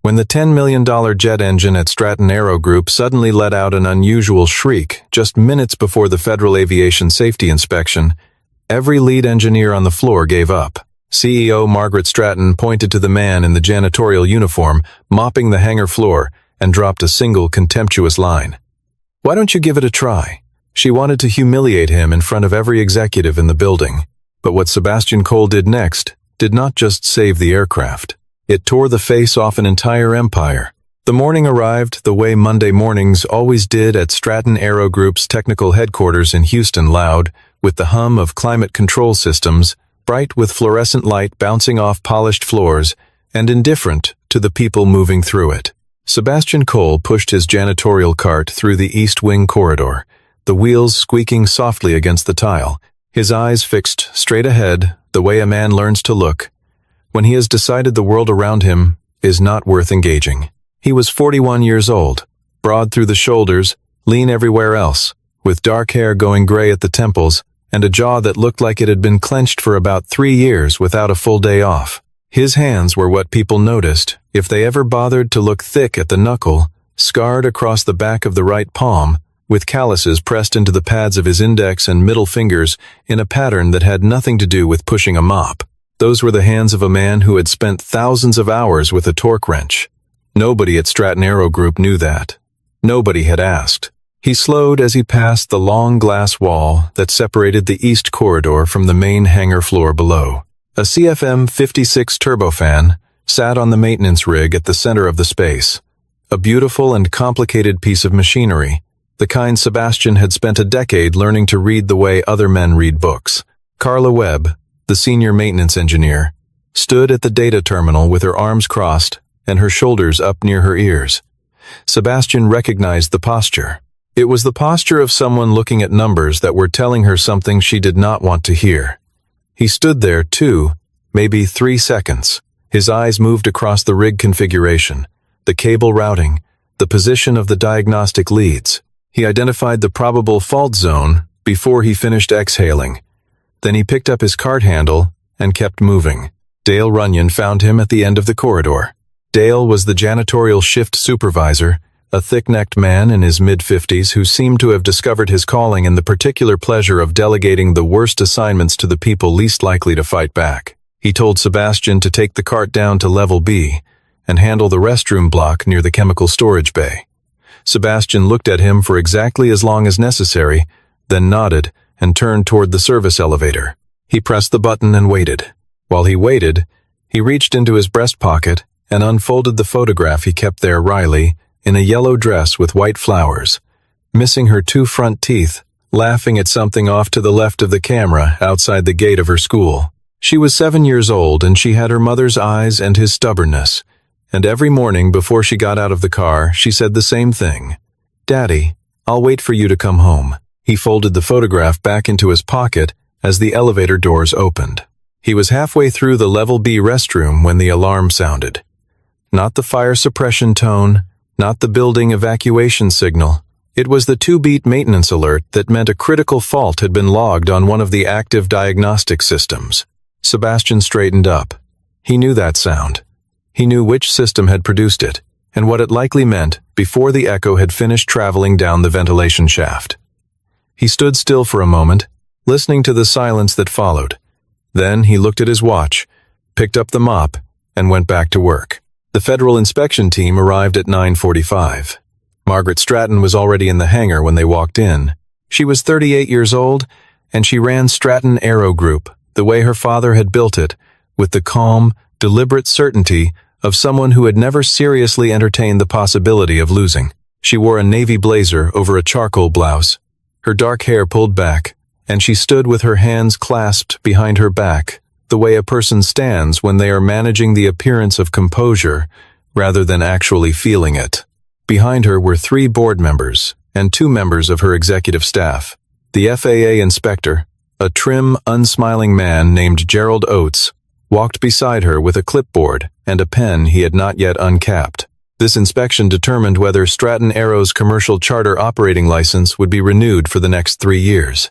when the $10 million jet engine at Stratton Aero Group suddenly let out an unusual shriek just minutes before the Federal Aviation Safety Inspection, every lead engineer on the floor gave up. CEO Margaret Stratton pointed to the man in the janitorial uniform mopping the hangar floor and dropped a single contemptuous line. "Why don't you give it a try?" She wanted to humiliate him in front of every executive in the building. But what Sebastian Cole did next did not just save the aircraft. It tore the face off an entire empire. The morning arrived the way Monday mornings always did at Stratton Aero Group's technical headquarters in Houston, loud, with the hum of climate control systems, bright with fluorescent light bouncing off polished floors, and indifferent to the people moving through it. Sebastian Cole pushed his janitorial cart through the East Wing corridor, the wheels squeaking softly against the tile, his eyes fixed straight ahead, the way a man learns to look when he has decided the world around him is not worth engaging. He was 41 years old, broad through the shoulders, lean everywhere else, with dark hair going gray at the temples, and a jaw that looked like it had been clenched for about 3 years without a full day off. His hands were what people noticed, if they ever bothered to look, thick at the knuckle, scarred across the back of the right palm, with calluses pressed into the pads of his index and middle fingers in a pattern that had nothing to do with pushing a mop. Those were the hands of a man who had spent thousands of hours with a torque wrench. Nobody at Stratton Aero Group knew that. Nobody had asked. He slowed as he passed the long glass wall that separated the east corridor from the main hangar floor below. A CFM56 turbofan sat on the maintenance rig at the center of the space. A beautiful and complicated piece of machinery, the kind Sebastian had spent a decade learning to read the way other men read books. Carla Webb, the senior maintenance engineer, stood at the data terminal with her arms crossed and her shoulders up near her ears. Sebastian recognized the posture. It was the posture of someone looking at numbers that were telling her something she did not want to hear. He stood there 2, maybe 3 seconds. His eyes moved across the rig configuration, the cable routing, the position of the diagnostic leads. He identified the probable fault zone before he finished exhaling. Then he picked up his cart handle and kept moving. Dale Runyon found him at the end of the corridor. Dale was the janitorial shift supervisor, a thick-necked man in his mid-50s who seemed to have discovered his calling in the particular pleasure of delegating the worst assignments to the people least likely to fight back. He told Sebastian to take the cart down to level B and handle the restroom block near the chemical storage bay. Sebastian looked at him for exactly as long as necessary, then nodded and turned toward the service elevator. He pressed the button and waited. While he waited, he reached into his breast pocket and unfolded the photograph he kept there. Riley, in a yellow dress with white flowers, missing her 2 front teeth, laughing at something off to the left of the camera outside the gate of her school. She was 7 years old and she had her mother's eyes and his stubbornness. And every morning before she got out of the car, she said the same thing. "Daddy, I'll wait for you to come home." He folded the photograph back into his pocket as the elevator doors opened. He was halfway through the level B restroom when the alarm sounded. Not the fire suppression tone, not the building evacuation signal. It was the 2-beat maintenance alert that meant a critical fault had been logged on one of the active diagnostic systems. Sebastian straightened up. He knew that sound. He knew which system had produced it, and what it likely meant before the echo had finished traveling down the ventilation shaft. He stood still for a moment, listening to the silence that followed. Then he looked at his watch, picked up the mop, and went back to work. The Federal inspection team arrived at 9:45. Margaret Stratton was already in the hangar when they walked in. She was 38 years old, and she ran Stratton Aero Group the way her father had built it, with the calm, deliberate certainty of someone who had never seriously entertained the possibility of losing. She wore a navy blazer over a charcoal blouse, her dark hair pulled back, and she stood with her hands clasped behind her back, the way a person stands when they are managing the appearance of composure rather than actually feeling it. Behind her were 3 board members and 2 members of her executive staff. The FAA inspector, a trim, unsmiling man named Gerald Oates, walked beside her with a clipboard and a pen he had not yet uncapped. This inspection determined whether Stratton Aero's commercial charter operating license would be renewed for the next 3 years.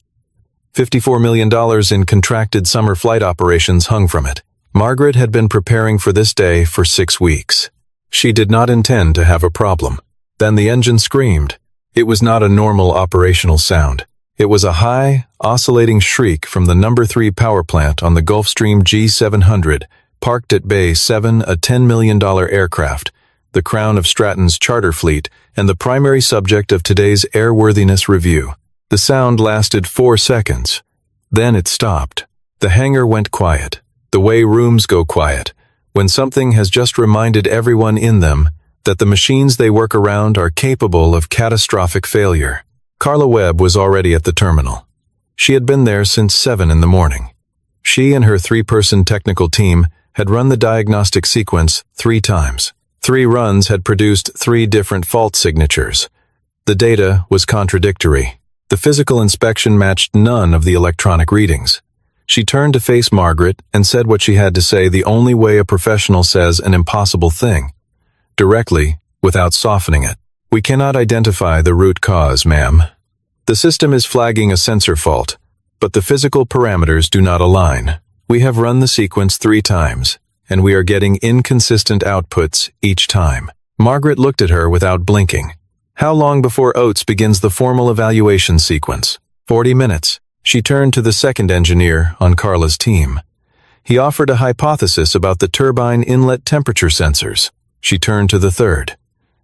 $54 million in contracted summer flight operations hung from it. Margaret had been preparing for this day for 6 weeks. She did not intend to have a problem. Then the engine screamed. It was not a normal operational sound. It was a high, oscillating shriek from the No. 3 power plant on the Gulfstream G700, parked at Bay 7, a $10 million aircraft, the crown of Stratton's charter fleet, and the primary subject of today's airworthiness review. The sound lasted 4 seconds. Then it stopped. The hangar went quiet, the way rooms go quiet, when something has just reminded everyone in them that the machines they work around are capable of catastrophic failure. Carla Webb was already at the terminal. She had been there since 7 in the morning. She and her 3-person technical team had run the diagnostic sequence 3 times. 3 runs had produced 3 different fault signatures. The data was contradictory. The physical inspection matched none of the electronic readings. She turned to face Margaret and said what she had to say the only way a professional says an impossible thing. Directly, without softening it. "We cannot identify the root cause, ma'am. The system is flagging a sensor fault, but the physical parameters do not align. We have run the sequence 3 times, and we are getting inconsistent outputs each time." Margaret looked at her without blinking. "How long before Oates begins the formal evaluation sequence?" 40 minutes. She turned to the second engineer on Carla's team. He offered a hypothesis about the turbine inlet temperature sensors. She turned to the third.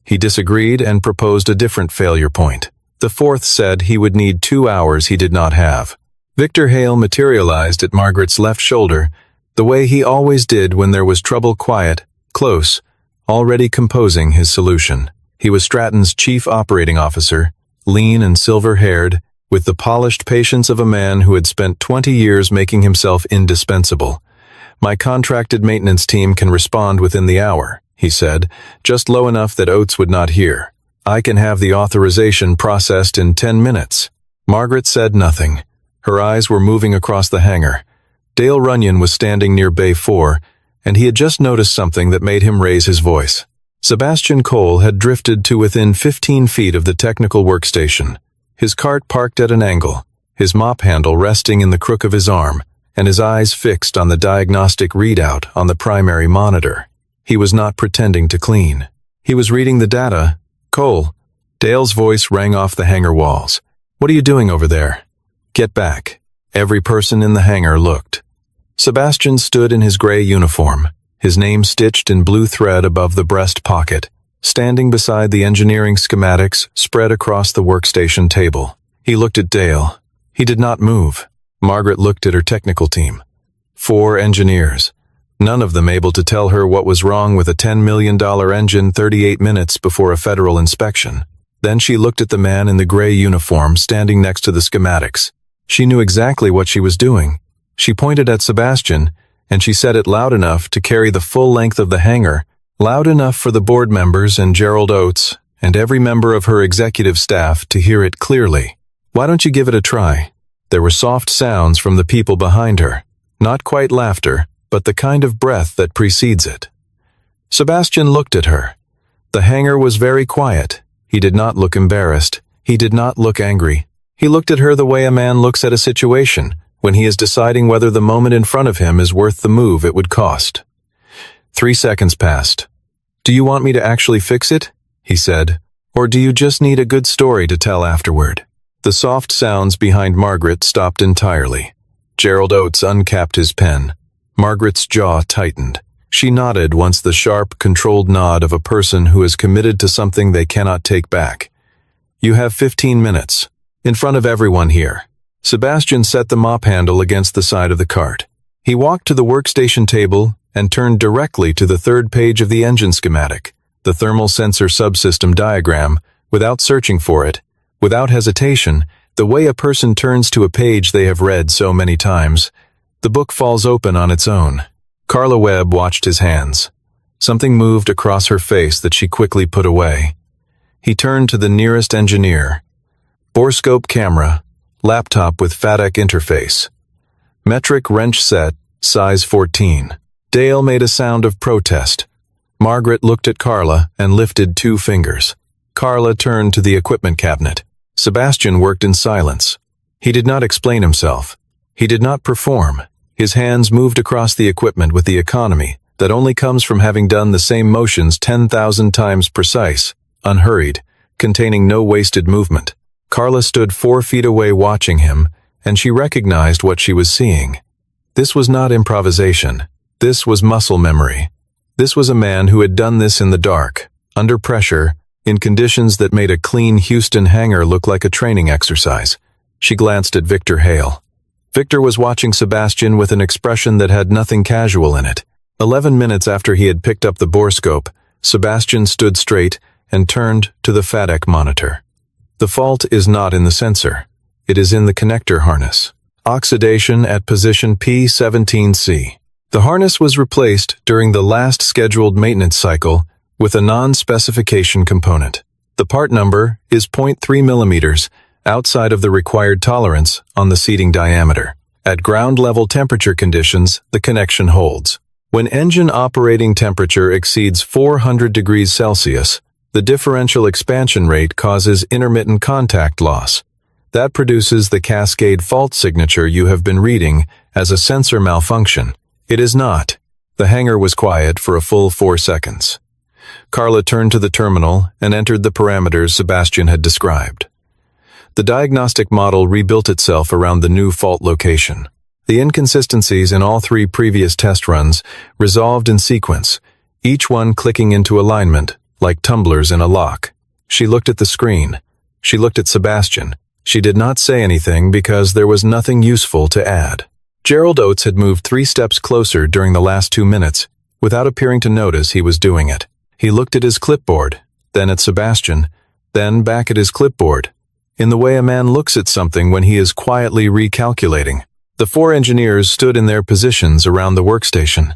He disagreed and proposed a different failure point. The fourth said he would need 2 hours he did not have. Victor Hale materialized at Margaret's left shoulder, the way he always did when there was trouble, quiet, close, already composing his solution. He was Stratton's chief operating officer, lean and silver-haired, with the polished patience of a man who had spent 20 years making himself indispensable. "My contracted maintenance team can respond within the hour," he said, just low enough that Oates would not hear. "I can have the authorization processed in 10 minutes. Margaret said nothing. Her eyes were moving across the hangar. Dale Runyon was standing near Bay 4, and he had just noticed something that made him raise his voice. Sebastian Cole had drifted to within 15 feet of the technical workstation, his cart parked at an angle, his mop handle resting in the crook of his arm, and his eyes fixed on the diagnostic readout on the primary monitor. He was not pretending to clean. He was reading the data. "Cole." Dale's voice rang off the hangar walls. "What are you doing over there? Get back." Every person in the hangar looked. Sebastian stood in his gray uniform, his name stitched in blue thread above the breast pocket, standing beside the engineering schematics spread across the workstation table. He looked at Dale. He did not move. Margaret looked at her technical team. 4 engineers. None of them able to tell her what was wrong with a $10 million engine 38 minutes before a federal inspection. Then she looked at the man in the gray uniform standing next to the schematics. She knew exactly what she was doing. She pointed at Sebastian, and she said it loud enough to carry the full length of the hangar, loud enough for the board members and Gerald Oates and every member of her executive staff to hear it clearly. "Why don't you give it a try?" There were soft sounds from the people behind her, not quite laughter, but the kind of breath that precedes it. Sebastian looked at her. The hangar was very quiet. He did not look embarrassed. He did not look angry. He looked at her the way a man looks at a situation when he is deciding whether the moment in front of him is worth the move it would cost. 3 seconds passed. "Do you want me to actually fix it?" he said. "Or do you just need a good story to tell afterward?" The soft sounds behind Margaret stopped entirely. Gerald Oates uncapped his pen. Margaret's jaw tightened. She nodded once, the sharp, controlled nod of a person who is committed to something they cannot take back. "You have 15 minutes. In front of everyone here." Sebastian set the mop handle against the side of the cart. He walked to the workstation table and turned directly to the 3rd page of the engine schematic, the thermal sensor subsystem diagram, without searching for it, without hesitation, the way a person turns to a page they have read so many times. The book falls open on its own. Carla Webb watched his hands. Something moved across her face that she quickly put away. He turned to the nearest engineer. Borescope camera, laptop with FADEC interface. Metric wrench set, size 14. Dale made a sound of protest. Margaret looked at Carla and lifted 2 fingers. Carla turned to the equipment cabinet. Sebastian worked in silence. He did not explain himself. He did not perform. His hands moved across the equipment with the economy, that only comes from having done the same motions 10,000 times precise, unhurried, containing no wasted movement. Carla stood 4 feet away watching him, and she recognized what she was seeing. This was not improvisation. This was muscle memory. This was a man who had done this in the dark, under pressure, in conditions that made a clean Houston hangar look like a training exercise. She glanced at Victor Hale. Victor was watching Sebastian with an expression that had nothing casual in it. 11 minutes after he had picked up the borescope, Sebastian stood straight and turned to the FADEC monitor. The fault is not in the sensor. It is in the connector harness. Oxidation at position P17C. The harness was replaced during the last scheduled maintenance cycle with a non-specification component. The part number is 0.3 millimeters outside of the required tolerance on the seating diameter. At ground-level temperature conditions, the connection holds. When engine operating temperature exceeds 400 degrees Celsius, the differential expansion rate causes intermittent contact loss. That produces the cascade fault signature you have been reading as a sensor malfunction. It is not. The hangar was quiet for a full 4 seconds. Carla turned to the terminal and entered the parameters Sebastian had described. The diagnostic model rebuilt itself around the new fault location. The inconsistencies in all 3 previous test runs resolved in sequence, each one clicking into alignment, like tumblers in a lock. She looked at the screen. She looked at Sebastian. She did not say anything because there was nothing useful to add. Gerald Oates had moved 3 steps closer during the last 2 minutes, without appearing to notice he was doing it. He looked at his clipboard, then at Sebastian, then back at his clipboard, in the way a man looks at something when he is quietly recalculating. The 4 engineers stood in their positions around the workstation.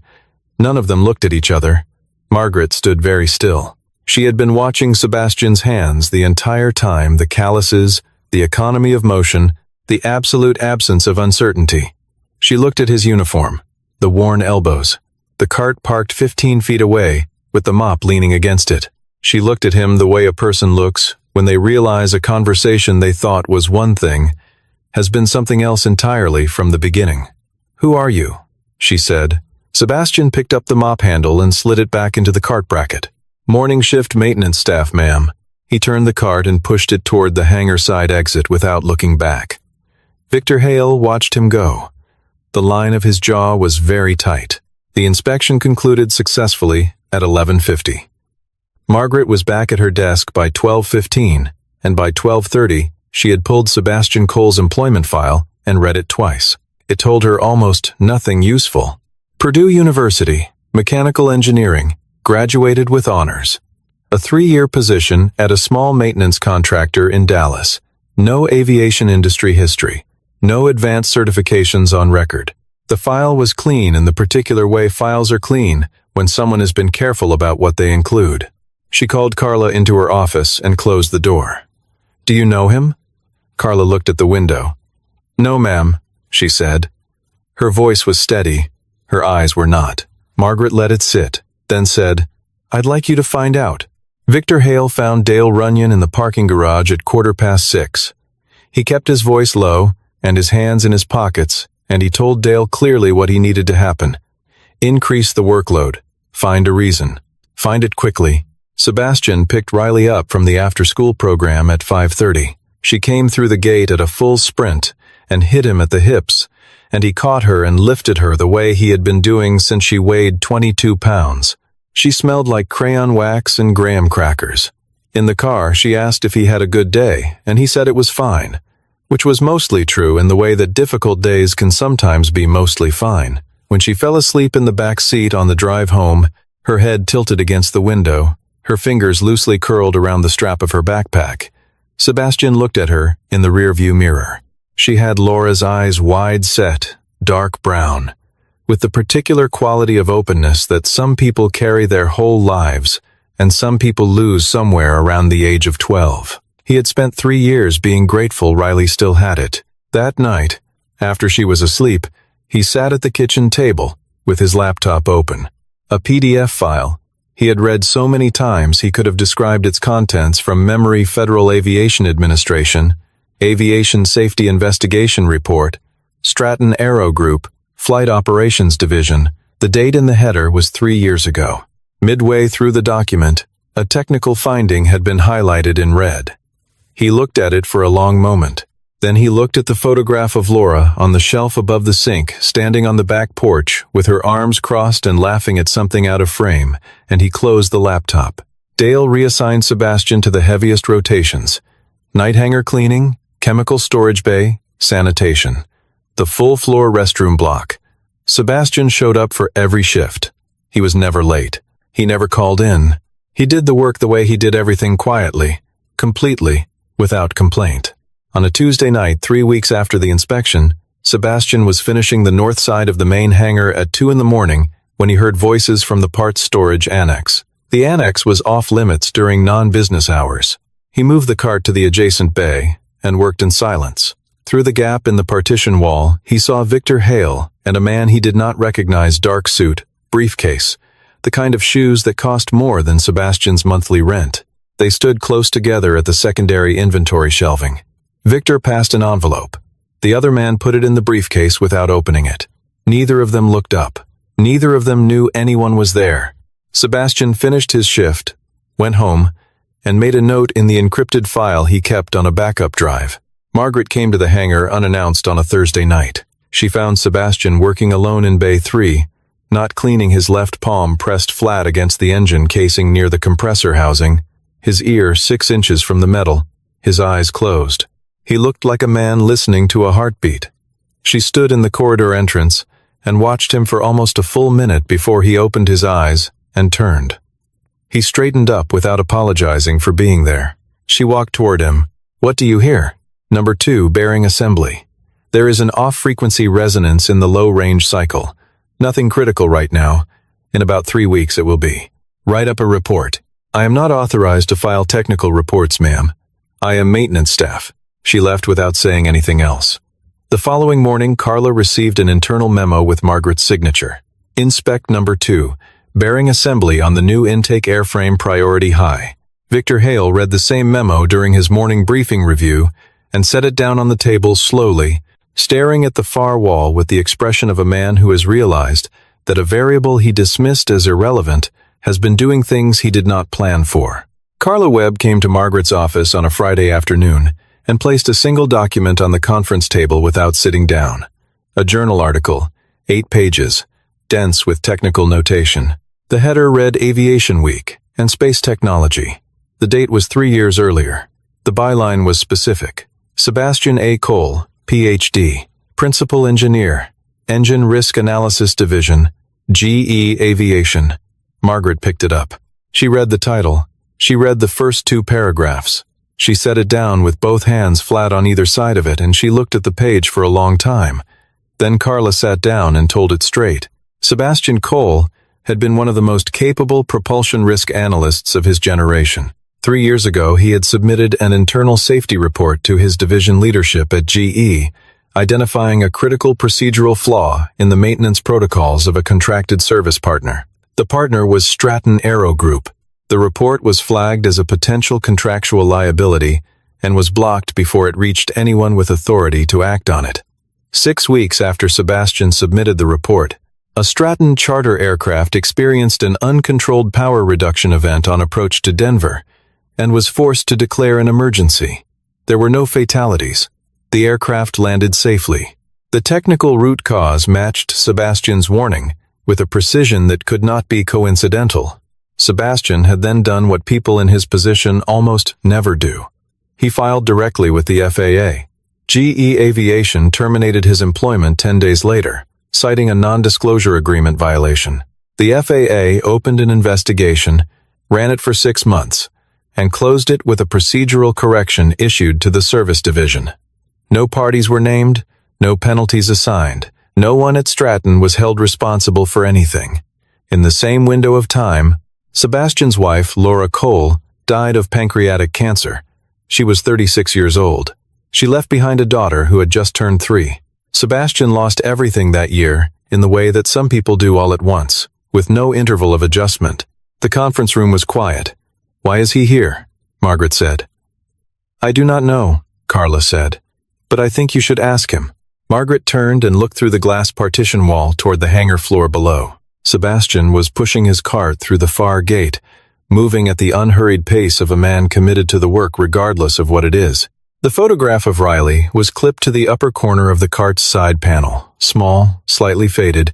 None of them looked at each other. Margaret stood very still. She had been watching Sebastian's hands the entire time, the calluses, the economy of motion, the absolute absence of uncertainty. She looked at his uniform, the worn elbows, the cart parked 15 feet away, with the mop leaning against it. She looked at him the way a person looks when they realize a conversation they thought was one thing has been something else entirely from the beginning. "Who are you?" she said. Sebastian picked up the mop handle and slid it back into the cart bracket. "Morning shift maintenance staff, ma'am." He turned the cart and pushed it toward the hangar side exit without looking back. Victor Hale watched him go. The line of his jaw was very tight. The inspection concluded successfully at 11:50. Margaret was back at her desk by 12:15, and by 12:30, she had pulled Sebastian Cole's employment file and read it twice. It told her almost nothing useful. Purdue University, Mechanical Engineering, graduated with honors. A 3-year position at a small maintenance contractor in Dallas. No aviation industry history. No advanced certifications on record. The file was clean in the particular way files are clean when someone has been careful about what they include. She called Carla into her office and closed the door. "Do you know him?" Carla looked at the window. "No, ma'am," she said. Her voice was steady. Her eyes were not. Margaret let it sit, then said, "I'd like you to find out." Victor Hale found Dale Runyon in the parking garage at 6:15. He kept his voice low and his hands in his pockets, and he told Dale clearly what he needed to happen. Increase the workload. Find a reason. Find it quickly. Sebastian picked Riley up from the after-school program at 5:30. She came through the gate at a full sprint and hit him at the hips, and he caught her and lifted her the way he had been doing since she weighed 22 pounds. She smelled like crayon wax and graham crackers. In the car, she asked if he had a good day, and he said it was fine, which was mostly true in the way that difficult days can sometimes be mostly fine. When she fell asleep in the back seat on the drive home, her head tilted against the window, her fingers loosely curled around the strap of her backpack, Sebastian looked at her in the rearview mirror. She had Laura's eyes wide set, dark brown, with the particular quality of openness that some people carry their whole lives and some people lose somewhere around the age of 12. He had spent 3 years being grateful Riley still had it. That night, after she was asleep, he sat at the kitchen table with his laptop open. A PDF file he had read so many times he could have described its contents from memory. Federal Aviation Administration, Aviation Safety Investigation Report, Stratton Aero Group, Flight Operations Division, The date in the header was 3 years ago. Midway through the document, a technical finding had been highlighted in red. He looked at it for a long moment. Then he looked at the photograph of Laura on the shelf above the sink, standing on the back porch, with her arms crossed and laughing at something out of frame, and he closed the laptop. Dale reassigned Sebastian to the heaviest rotations: night hangar cleaning, chemical storage bay, sanitation. The full-floor restroom block. Sebastian showed up for every shift. He was never late. He never called in. He did the work the way he did everything: quietly, completely, without complaint. On a Tuesday night 3 weeks after the inspection, Sebastian was finishing the north side of the main hangar at 2 in the morning when he heard voices from the parts storage annex. The annex was off-limits during non-business hours. He moved the cart to the adjacent bay and worked in silence. Through the gap in the partition wall, he saw Victor Hale and a man he did not recognize: dark suit, briefcase, the kind of shoes that cost more than Sebastian's monthly rent. They stood close together at the secondary inventory shelving. Victor passed an envelope. The other man put it in the briefcase without opening it. Neither of them looked up. Neither of them knew anyone was there. Sebastian finished his shift, went home, and made a note in the encrypted file he kept on a backup drive. Margaret came to the hangar unannounced on a Thursday night. She found Sebastian working alone in Bay 3, not cleaning, his left palm pressed flat against the engine casing near the compressor housing, his ear 6 inches from the metal, his eyes closed. He looked like a man listening to a heartbeat. She stood in the corridor entrance and watched him for almost a full minute before he opened his eyes and turned. He straightened up without apologizing for being there. She walked toward him. "What do you hear?" Number 2, bearing assembly. "There is an off-frequency resonance in the low-range cycle. Nothing critical right now. In about 3 weeks it will be. Write up a report." "I am not authorized to file technical reports, ma'am. I am maintenance staff." She left without saying anything else. The following morning, Carla received an internal memo with Margaret's signature. "Inspect number 2. Bearing assembly on the new intake airframe priority high." Victor Hale read the same memo during his morning briefing review and set it down on the table slowly, staring at the far wall with the expression of a man who has realized that a variable he dismissed as irrelevant has been doing things he did not plan for. Carla Webb came to Margaret's office on a Friday afternoon and placed a single document on the conference table without sitting down. A journal article, 8 pages, dense with technical notation. The header read Aviation Week and Space Technology. The date was 3 years earlier. The byline was specific. Sebastian A. Cole, Ph.D., Principal Engineer, Engine Risk Analysis Division, GE Aviation. Margaret picked it up. She read the title. She read the first 2 paragraphs. She set it down with both hands flat on either side of it, and she looked at the page for a long time. Then Carla sat down and told it straight. Sebastian Cole had been one of the most capable propulsion risk analysts of his generation. 3 years ago, he had submitted an internal safety report to his division leadership at GE, identifying a critical procedural flaw in the maintenance protocols of a contracted service partner. The partner was Stratton Aero Group. The report was flagged as a potential contractual liability and was blocked before it reached anyone with authority to act on it. 6 weeks after Sebastian submitted the report, a Stratton charter aircraft experienced an uncontrolled power reduction event on approach to Denver and was forced to declare an emergency. There were no fatalities. The aircraft landed safely. The technical root cause matched Sebastian's warning with a precision that could not be coincidental. Sebastian had then done what people in his position almost never do. He filed directly with the FAA. GE Aviation terminated his employment 10 days later, citing a non-disclosure agreement violation. The FAA opened an investigation, ran it for 6 months, and closed it with a procedural correction issued to the service division. No parties were named, no penalties assigned. No one at Stratton was held responsible for anything. In the same window of time, Sebastian's wife, Laura Cole, died of pancreatic cancer. She was 36 years old. She left behind a daughter who had just turned 3. Sebastian lost everything that year in the way that some people do all at once, with no interval of adjustment. The conference room was quiet. "Why is he here?" Margaret said. "I do not know," Carla said, "but I think you should ask him." Margaret turned and looked through the glass partition wall toward the hangar floor below. Sebastian was pushing his cart through the far gate, moving at the unhurried pace of a man committed to the work regardless of what it is. The photograph of Riley was clipped to the upper corner of the cart's side panel, small, slightly faded,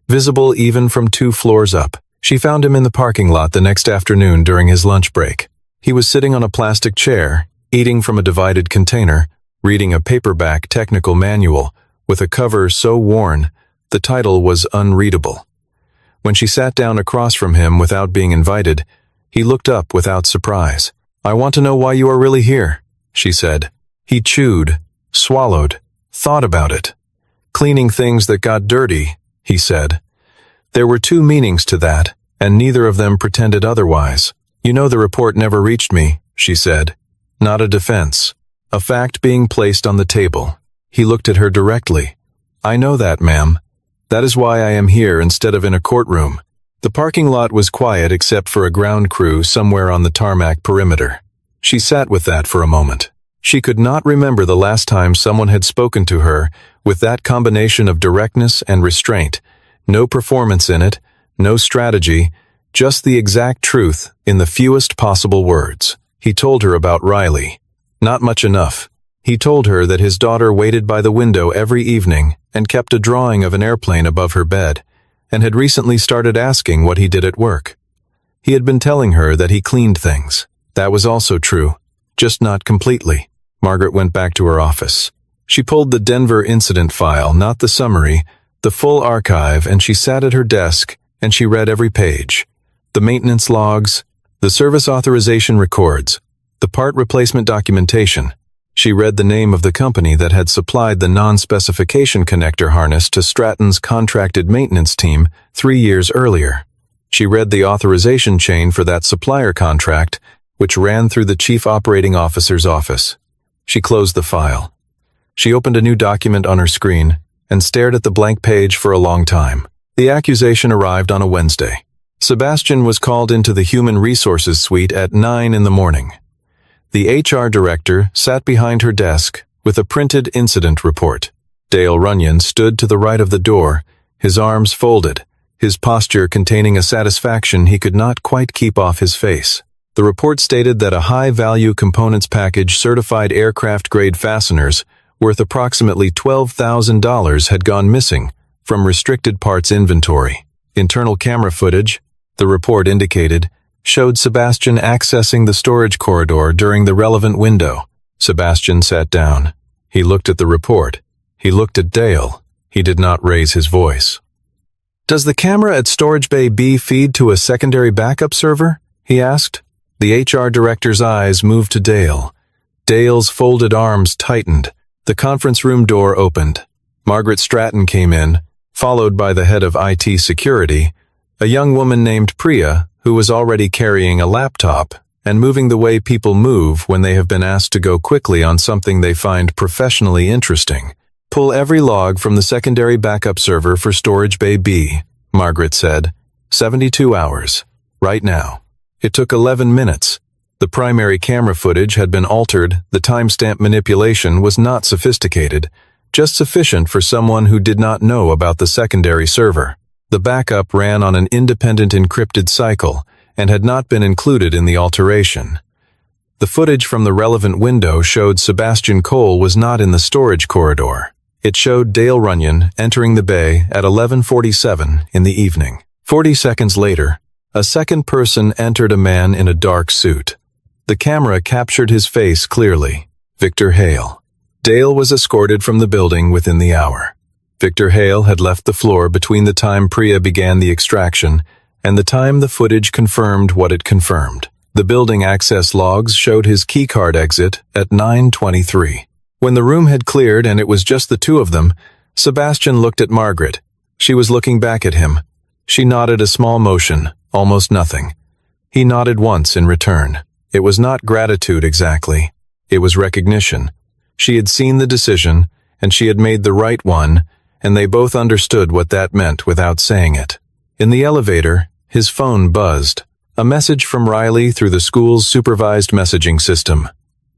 visible even from 2 floors up. She found him in the parking lot the next afternoon during his lunch break. He was sitting on a plastic chair, eating from a divided container, reading a paperback technical manual with a cover so worn the title was unreadable. When she sat down across from him without being invited, he looked up without surprise. "I want to know why you are really here," she said. He chewed, swallowed, thought about it. "Cleaning things that got dirty," he said. There were 2 meanings to that, and neither of them pretended otherwise. "You know the report never reached me," she said. Not a defense. A fact being placed on the table. He looked at her directly. "I know that, ma'am. That is why I am here instead of in a courtroom." The parking lot was quiet except for a ground crew somewhere on the tarmac perimeter. She sat with that for a moment. She could not remember the last time someone had spoken to her with that combination of directness and restraint. No performance in it, no strategy, just the exact truth in the fewest possible words. He told her about Riley. Not much enough. He told her that his daughter waited by the window every evening and kept a drawing of an airplane above her bed, and had recently started asking what he did at work. He had been telling her that he cleaned things. That was also true, just not completely. Margaret went back to her office. She pulled the Denver incident file, not the summary, the full archive, and she sat at her desk and she read every page. The maintenance logs, the service authorization records, the part replacement documentation. She read the name of the company that had supplied the non-specification connector harness to Stratton's contracted maintenance team 3 years earlier. She read the authorization chain for that supplier contract, which ran through the chief operating officer's office. She closed the file. She opened a new document on her screen and stared at the blank page for a long time. The accusation arrived on a Wednesday. Sebastian was called into the Human Resources suite at 9 in the morning. The HR director sat behind her desk with a printed incident report. Dale Runyon stood to the right of the door, his arms folded, his posture containing a satisfaction he could not quite keep off his face. The report stated that a high-value components package certified aircraft-grade fasteners worth approximately $12,000 had gone missing from restricted parts inventory. Internal camera footage, the report indicated, showed Sebastian accessing the storage corridor during the relevant window. Sebastian sat down. He looked at the report. He looked at Dale. He did not raise his voice. "Does the camera at Storage Bay B feed to a secondary backup server?" he asked. The HR director's eyes moved to Dale. Dale's folded arms tightened. The conference room door opened. Margaret Stratton came in, followed by the head of IT security, a young woman named Priya, who was already carrying a laptop and moving the way people move when they have been asked to go quickly on something they find professionally interesting. "Pull every log from the secondary backup server for Storage Bay B," Margaret said. 72 hours. Right now. It took 11 minutes. The primary camera footage had been altered, the timestamp manipulation was not sophisticated, just sufficient for someone who did not know about the secondary server. The backup ran on an independent encrypted cycle and had not been included in the alteration. The footage from the relevant window showed Sebastian Cole was not in the storage corridor. It showed Dale Runyon entering the bay at 11:47 in the evening. 40 seconds later, a second person entered, a man in a dark suit. The camera captured his face clearly. Victor Hale. Dale was escorted from the building within the hour. Victor Hale had left the floor between the time Priya began the extraction and the time the footage confirmed what it confirmed. The building access logs showed his keycard exit at 9:23. When the room had cleared and it was just the two of them, Sebastian looked at Margaret. She was looking back at him. She nodded a small motion, almost nothing. He nodded once in return. It was not gratitude exactly. It was recognition. She had seen the decision, and she had made the right one, and they both understood what that meant without saying it. In the elevator, his phone buzzed. A message from Riley through the school's supervised messaging system.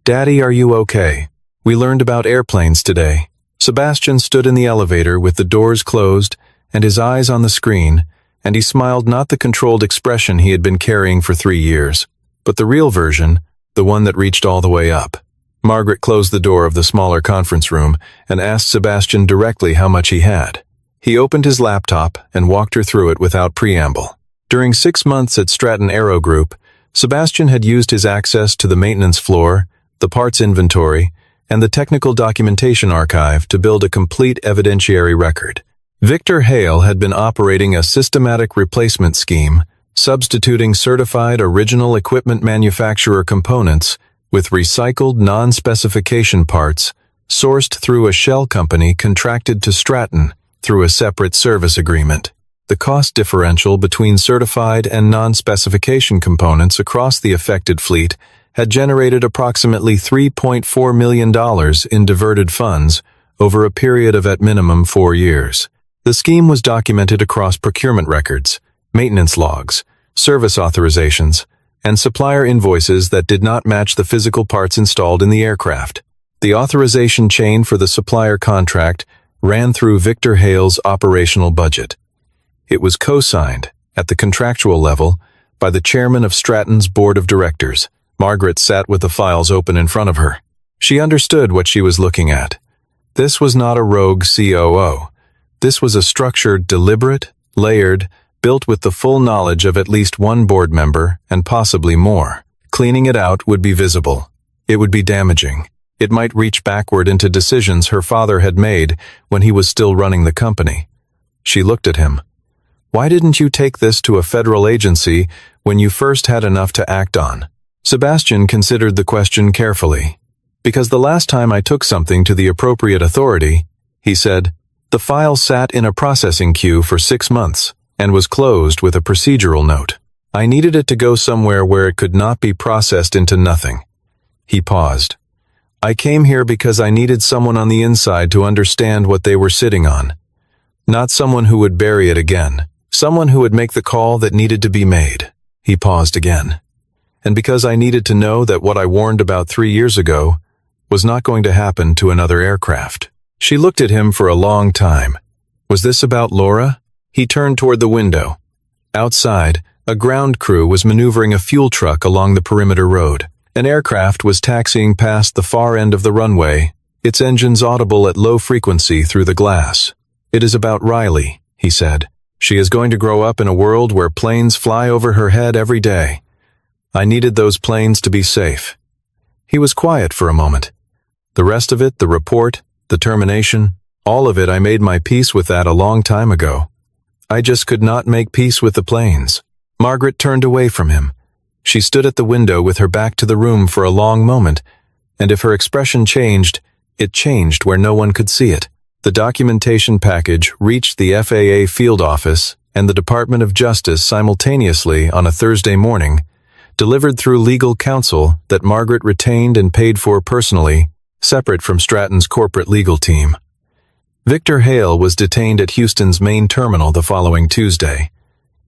"Daddy, are you okay? We learned about airplanes today." Sebastian stood in the elevator with the doors closed and his eyes on the screen, and he smiled, not the controlled expression he had been carrying for 3 years, but the real version, the one that reached all the way up. Margaret closed the door of the smaller conference room and asked Sebastian directly how much he had. He opened his laptop and walked her through it without preamble. During 6 months at Stratton Aero Group, Sebastian had used his access to the maintenance floor, the parts inventory, and the technical documentation archive to build a complete evidentiary record. Victor Hale had been operating a systematic replacement scheme, substituting certified original equipment manufacturer components with recycled non-specification parts sourced through a shell company contracted to Stratton through a separate service agreement. The cost differential between certified and non-specification components across the affected fleet had generated approximately $3.4 million in diverted funds over a period of at minimum 4 years. The scheme was documented across procurement records, maintenance logs, service authorizations, and supplier invoices that did not match the physical parts installed in the aircraft. The authorization chain for the supplier contract ran through Victor Hale's operational budget. It was co-signed, at the contractual level, by the chairman of Stratton's board of directors. Margaret sat with the files open in front of her. She understood what she was looking at. This was not a rogue COO. This was a structured, deliberate, layered, built with the full knowledge of at least one board member, and possibly more. Cleaning it out would be visible. It would be damaging. It might reach backward into decisions her father had made when he was still running the company. She looked at him. Why didn't you take this to a federal agency when you first had enough to act on? Sebastian considered the question carefully. Because the last time I took something to the appropriate authority, he said, the file sat in a processing queue for 6 months and was closed with a procedural note. I needed it to go somewhere where it could not be processed into nothing. He paused. I came here because I needed someone on the inside to understand what they were sitting on. Not someone who would bury it again. Someone who would make the call that needed to be made. He paused again. And because I needed to know that what I warned about 3 years ago was not going to happen to another aircraft. She looked at him for a long time. Was this about Laura? He turned toward the window. Outside, a ground crew was maneuvering a fuel truck along the perimeter road. An aircraft was taxiing past the far end of the runway, its engines audible at low frequency through the glass. It is about Riley, he said. She is going to grow up in a world where planes fly over her head every day. I needed those planes to be safe. He was quiet for a moment. The rest of it, the report, the termination, all of it, I made my peace with that a long time ago. I just could not make peace with the planes. Margaret turned away from him. She stood at the window with her back to the room for a long moment, and if her expression changed, it changed where no one could see it. The documentation package reached the FAA field office and the Department of Justice simultaneously on a Thursday morning, delivered through legal counsel that Margaret retained and paid for personally, separate from Stratton's corporate legal team. Victor Hale was detained at Houston's main terminal the following Tuesday.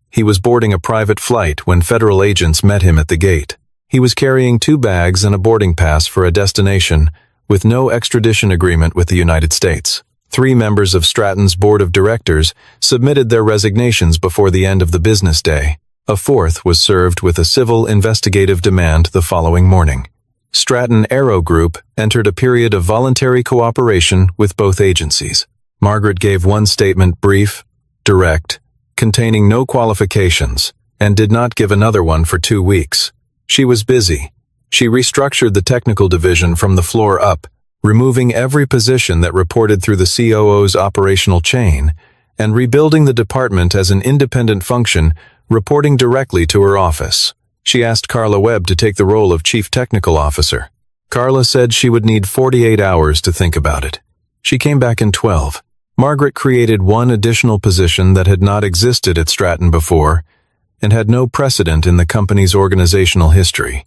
He was boarding a private flight when federal agents met him at the gate. He was carrying 2 bags and a boarding pass for a destination with no extradition agreement with the United States. 3 members of Stratton's board of directors submitted their resignations before the end of the business day. A 4th was served with a civil investigative demand the following morning. Stratton Aero Group entered a period of voluntary cooperation with both agencies. Margaret gave one statement, brief, direct, containing no qualifications, and did not give another one for 2 weeks. She was busy. She restructured the technical division from the floor up, removing every position that reported through the COO's operational chain, and rebuilding the department as an independent function reporting directly to her office. She asked Carla Webb to take the role of Chief Technical Officer. Carla said she would need 48 hours to think about it. She came back in 12. Margaret created one additional position that had not existed at Stratton before and had no precedent in the company's organizational history.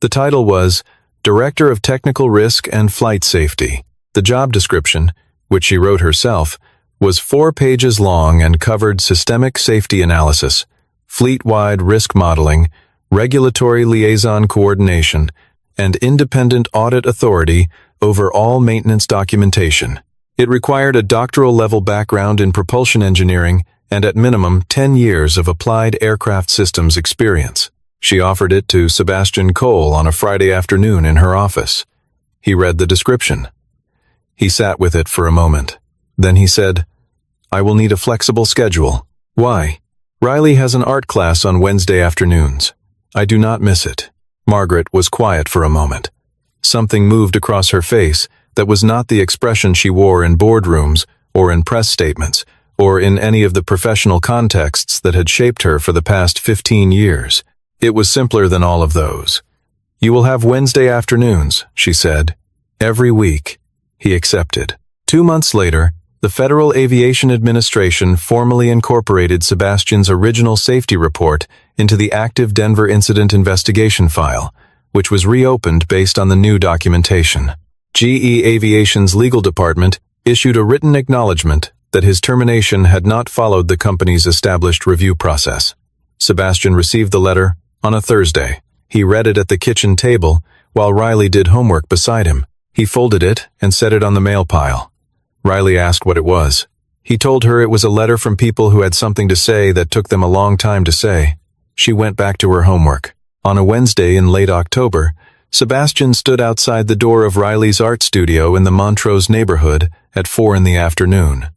The title was Director of Technical Risk and Flight Safety. The job description, which she wrote herself, was 4 pages long and covered systemic safety analysis, fleet-wide risk modeling, regulatory liaison coordination, and independent audit authority over all maintenance documentation. It required a doctoral-level background in propulsion engineering and at minimum 10 years of applied aircraft systems experience. She offered it to Sebastian Cole on a Friday afternoon in her office. He read the description. He sat with it for a moment. Then he said, "I will need a flexible schedule." "Why?" "Riley has an art class on Wednesday afternoons. I do not miss it." Margaret was quiet for a moment. Something moved across her face that was not the expression she wore in boardrooms or in press statements or in any of the professional contexts that had shaped her for the past 15 years. It was simpler than all of those. "You will have Wednesday afternoons," she said. "Every week." He accepted. 2 months later, the Federal Aviation Administration formally incorporated Sebastian's original safety report into the active Denver incident investigation file, which was reopened based on the new documentation. GE Aviation's legal department issued a written acknowledgement that his termination had not followed the company's established review process. Sebastian received the letter on a Thursday. He read it at the kitchen table while Riley did homework beside him. He folded it and set it on the mail pile. Riley asked what it was. He told her it was a letter from people who had something to say that took them a long time to say. She went back to her homework. On a Wednesday in late October, Sebastian stood outside the door of Riley's art studio in the Montrose neighborhood at 4 in the afternoon.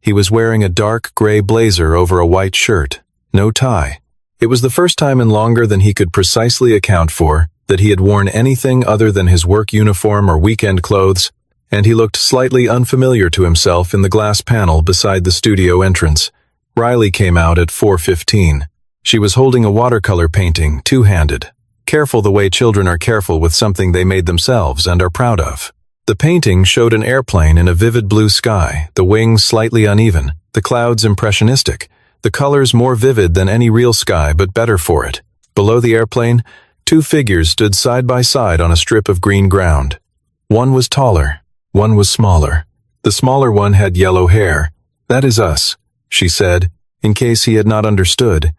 He was wearing a dark gray blazer over a white shirt, no tie. It was the first time in longer than he could precisely account for that he had worn anything other than his work uniform or weekend clothes, and he looked slightly unfamiliar to himself in the glass panel beside the studio entrance. Riley came out at 4:15. She was holding a watercolor painting, two-handed, careful the way children are careful with something they made themselves and are proud of. The painting showed an airplane in a vivid blue sky, the wings slightly uneven, the clouds impressionistic, the colors more vivid than any real sky but better for it. Below the airplane, 2 figures stood side by side on a strip of green ground. One was taller, one was smaller. The smaller one had yellow hair. "That is us," she said, in case he had not understood.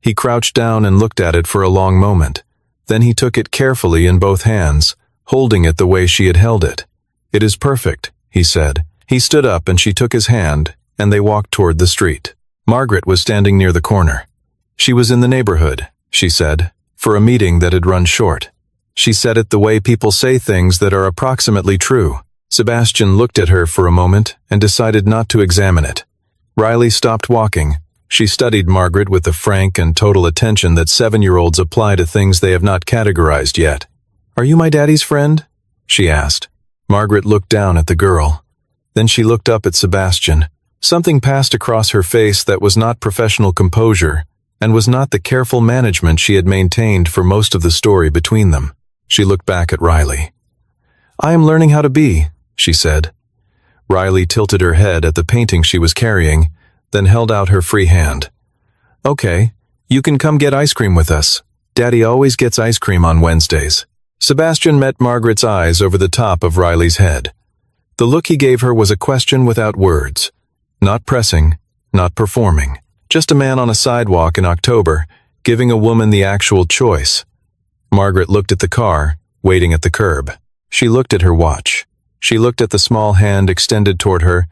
He crouched down and looked at it for a long moment. Then he took it carefully in both hands, holding it the way she had held it. "It is perfect," he said. He stood up and she took his hand, and they walked toward the street. Margaret was standing near the corner. She was in the neighborhood, she said, for a meeting that had run short. She said it the way people say things that are approximately true. Sebastian looked at her for a moment and decided not to examine it. Riley stopped walking. She studied Margaret with the frank and total attention that 7-year-olds apply to things they have not categorized yet. "Are you my daddy's friend?" she asked. Margaret looked down at the girl. Then she looked up at Sebastian. Something passed across her face that was not professional composure and was not the careful management she had maintained for most of the story between them. She looked back at Riley. "I am learning how to be," she said. Riley tilted her head at the painting she was carrying, then held out her free hand. "Okay, you can come get ice cream with us. Daddy always gets ice cream on Wednesdays." Sebastian met Margaret's eyes over the top of Riley's head. The look he gave her was a question without words. Not pressing, not performing. Just a man on a sidewalk in October, giving a woman the actual choice. Margaret looked at the car, waiting at the curb. She looked at her watch. She looked at the small hand extended toward her,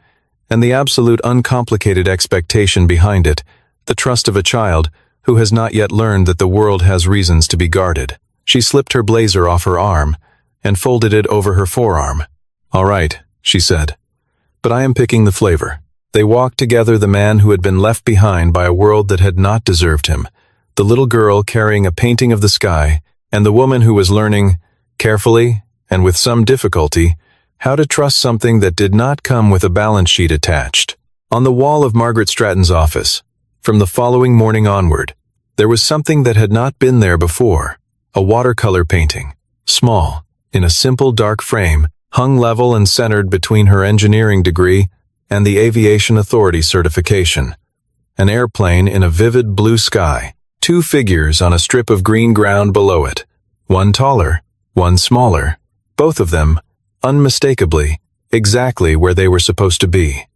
and the absolute uncomplicated expectation behind it, the trust of a child who has not yet learned that the world has reasons to be guarded. She slipped her blazer off her arm and folded it over her forearm. "All right," she said, "but I am picking the flavor." They walked together, the man who had been left behind by a world that had not deserved him, the little girl carrying a painting of the sky, and the woman who was learning, carefully and with some difficulty, how to trust something that did not come with a balance sheet attached. On the wall of Margaret Stratton's office, from the following morning onward, there was something that had not been there before, a watercolor painting, small, in a simple dark frame, hung level and centered between her engineering degree and the Aviation Authority certification. An airplane in a vivid blue sky, 2 figures on a strip of green ground below it, one taller, one smaller, both of them, unmistakably, exactly where they were supposed to be.